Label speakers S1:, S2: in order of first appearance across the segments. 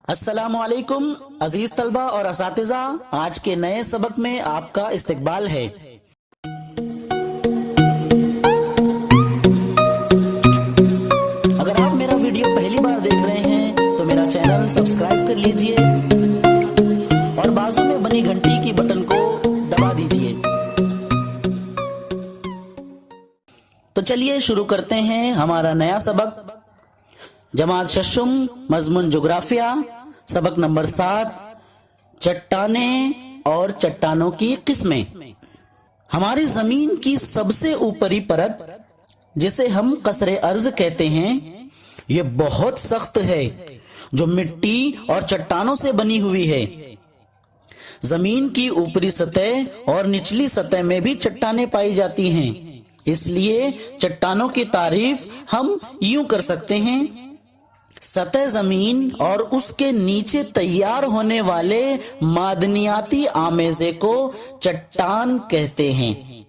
S1: अस्सलामु अलैकुम अजीज तलबा और असातिज़ा, आज के नए सबक में आपका इस्तकबाल है। अगर आप मेरा वीडियो पहली बार देख रहे हैं तो मेरा चैनल सब्सक्राइब कर लीजिए और बाजू में बनी घंटी की बटन को दबा दीजिए। तो चलिए शुरू करते हैं हमारा नया सबक। जमात शशुम, मजमून जोग्राफिया, सबक नंबर 7, चट्टानें और चट्टानों की किस्में। हमारी जमीन की सबसे ऊपरी परत, जिसे हम कसरे अर्ज कहते हैं, ये बहुत सख्त है, जो मिट्टी और चट्टानों से बनी हुई है। जमीन की ऊपरी सतह और निचली सतह में भी चट्टानें पाई जाती हैं। इसलिए चट्टानों की तारीफ हम यूं कर सकते हैं: सतह जमीन और उसके नीचे तैयार होने वाले मादनियाती आमेजे को चट्टान कहते हैं।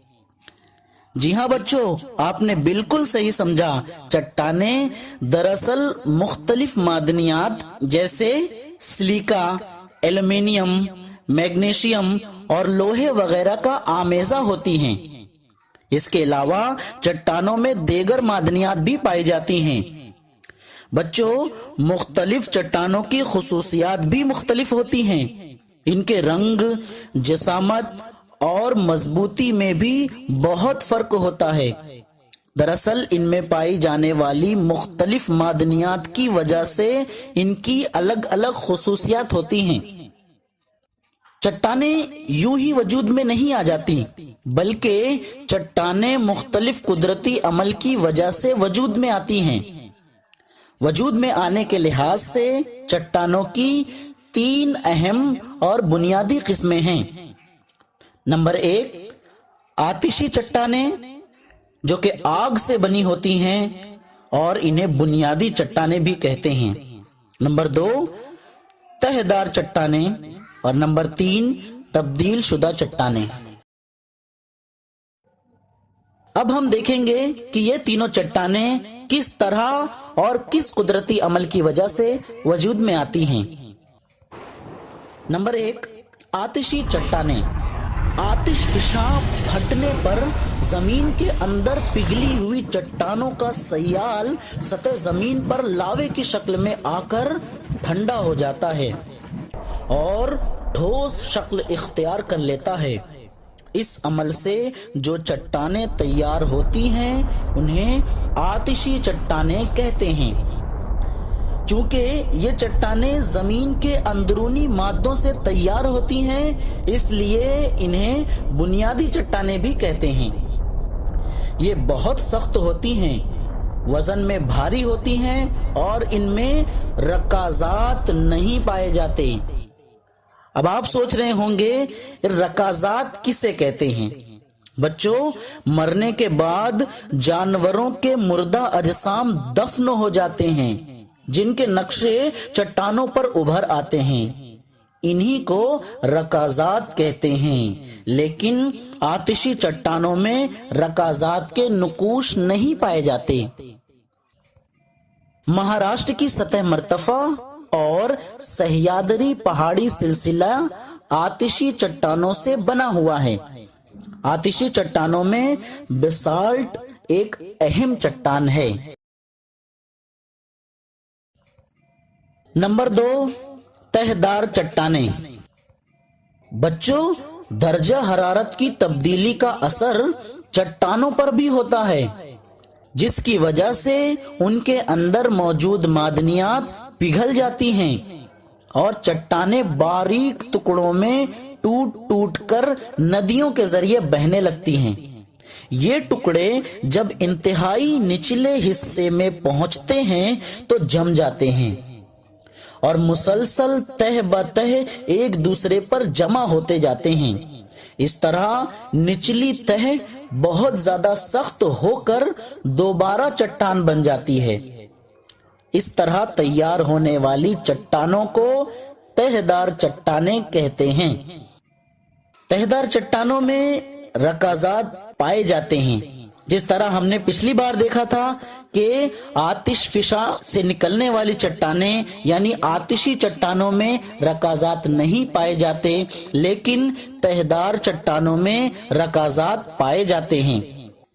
S1: जी हाँ बच्चों, आपने बिल्कुल सही समझा। चट्टानें दरअसल मुख्तलिफ मादनियात जैसे सिलिका, एल्युमिनियम, मैग्नीशियम और लोहे वगैरह का आमेजा होती हैं। इसके अलावा चट्टानों में दीगर मादनियात भी पाई जाती हैं। बच्चों, मुख्तलिफ चट्टानों की खुसूसियात भी मुख्तलिफ होती हैं। इनके रंग, जसामत और मजबूती में भी बहुत फर्क होता है। दरअसल इनमें पाई जाने वाली मुख्तलिफ मादनियात की वजह से इनकी अलग अलग खुसूसियात होती हैं। चट्टानें यूं ही वजूद में नहीं आ जाती, बल्कि चट्टानें मुख्तलिफ कुदरती अमल की वजह से वजूद में आती हैं। वजूद में आने के लिहाज से चट्टानों की 3 अहम और बुनियादी किस्में हैं। नंबर 1, आतिशी चट्टानें, जो कि आग से बनी होती हैं और इन्हें बुनियादी चट्टानें भी कहते हैं। नंबर 2, तहदार चट्टानें और नंबर 3, तब्दील शुदा चट्टानें। अब हम देखेंगे कि ये तीनों चट्टानें किस तरह और किस कुदरती अमल की वजह से वजूद में आती हैं। नंबर 1, आतिशी चट्टानें। आतिश फिशा फटने पर जमीन के अंदर पिघली हुई चट्टानों का सयाल सतह जमीन पर लावे की शक्ल में आकर ठंडा हो जाता है और ठोस शक्ल इख्तियार कर लेता है। इस अमल से जो चट्टानें तैयार होती हैं उन्हें आतिशी चट्टानें कहते हैं। चूंकि ये चट्टानें जमीन के अंदरूनी मादों से तैयार होती हैं, इसलिए इन्हें बुनियादी चट्टानें भी कहते हैं। ये बहुत सख्त होती हैं, वजन में भारी होती हैं और इनमें रकाजात नहीं पाए जाते। अब आप सोच रहे होंगे रकाजात किसे कहते हैं। बच्चों, मरने के बाद जानवरों के मुर्दा अजसाम दफन हो जाते हैं, जिनके नक्शे चट्टानों पर उभर आते हैं। इन्हीं को रकाजात कहते हैं। लेकिन आतिशी चट्टानों में रकाजात के नुकूश नहीं पाए जाते। महाराष्ट्र की सतह मर्तफा और सह्याद्री पहाड़ी सिलसिला आतिशी चट्टानों से बना हुआ है। आतिशी चट्टानों में बेसाल्ट एक अहम चट्टान है। नंबर 2, तहदार चट्टानें। बच्चों, दर्जा हरारत की तब्दीली का असर चट्टानों पर भी होता है, जिसकी वजह से उनके अंदर मौजूद मादनियात पिघल जाती हैं और चट्टानें बारीक टुकड़ों में टूट टूट कर नदियों के जरिए बहने लगती हैं। ये टुकड़े जब इंतहाई निचले हिस्से में पहुंचते हैं तो जम जाते हैं और मुसलसल तह ब तह एक दूसरे पर जमा होते जाते हैं। इस तरह निचली तह बहुत ज्यादा सख्त होकर दोबारा चट्टान बन जाती है। इस तरह तैयार होने वाली चट्टानों को तहदार चट्टानें कहते हैं। तहदार चट्टानों में रकाजात पाए जाते हैं, जिस तरह हमने पिछली बार देखा था कि आतिश फिशा से निकलने वाली चट्टानें यानी आतिशी चट्टानों में रकाजात नहीं पाए जाते, लेकिन तहदार चट्टानों में रकाजात पाए जाते हैं।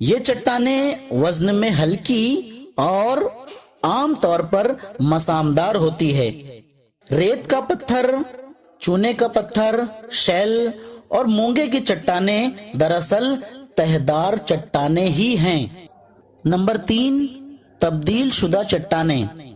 S1: ये चट्टानें वजन में हल्की और आम तौर पर मसामदार होती है। रेत का पत्थर, चूने का पत्थर, शैल और मूंगे की चट्टानें दरअसल तहदार चट्टानें ही हैं। नंबर 3, तब्दील शुदा चट्टानें।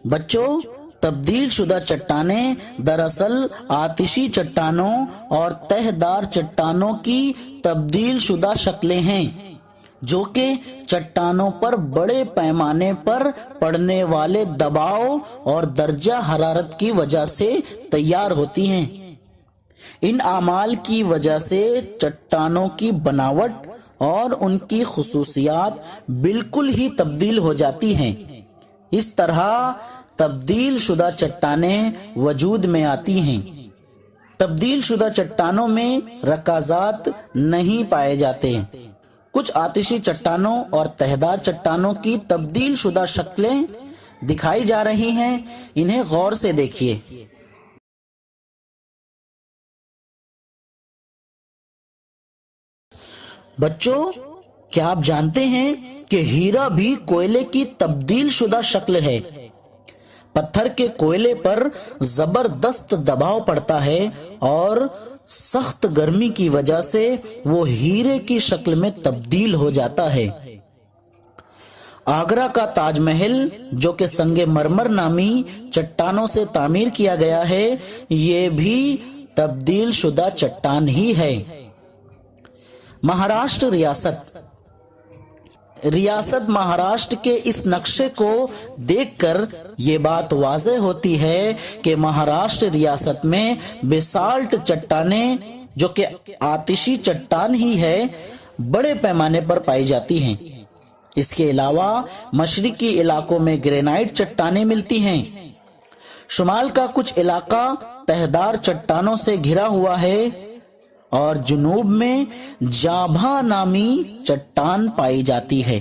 S1: बच्चों, तब्दील शुदा चट्टानें दरअसल आतिशी चट्टानों और तहदार चट्टानों की तब्दील शुदा शक्लें हैं, जो कि चट्टानों पर बड़े पैमाने पर पड़ने वाले दबाव और दर्जा हरारत की वजह से तैयार होती हैं। इन आमाल की वजह से चट्टानों की बनावट और उनकी खुसूसियात बिल्कुल ही तब्दील हो जाती हैं। इस तरह तब्दील शुदा चट्टानें वजूद में आती हैं। तब्दील शुदा चट्टानों में रकाजात नहीं पाए जाते। कुछ आतिशी चट्टानों और तहदार चट्टानों की तब्दील शुदा शक्लें दिखाई जा रही हैं, इन्हें गौर से देखिए। बच्चों, क्या आप जानते हैं कि हीरा भी कोयले की तब्दील शुदा शक्ल है। पत्थर के कोयले पर जबरदस्त दबाव पड़ता है और सख्त गर्मी की वजह से वो हीरे की शक्ल में तब्दील हो जाता है। आगरा का ताजमहल, जो कि संगे मरमर नामी चट्टानों से तामीर किया गया है, ये भी तब्दील शुदा चट्टान ही है। महाराष्ट्र रियासत महाराष्ट्र के इस नक्शे को देखकर ये बात वाज़ेह होती है कि महाराष्ट्र रियासत में बेसाल्ट चट्टानें, जो कि आतिशी चट्टान ही है, बड़े पैमाने पर पाई जाती हैं। इसके अलावा मशरिकी इलाकों में ग्रेनाइट चट्टानें मिलती हैं। शुमाल का कुछ इलाका तहदार चट्टानों से घिरा हुआ है और जुनूब में जाभा नामी चट्टान पाई जाती है।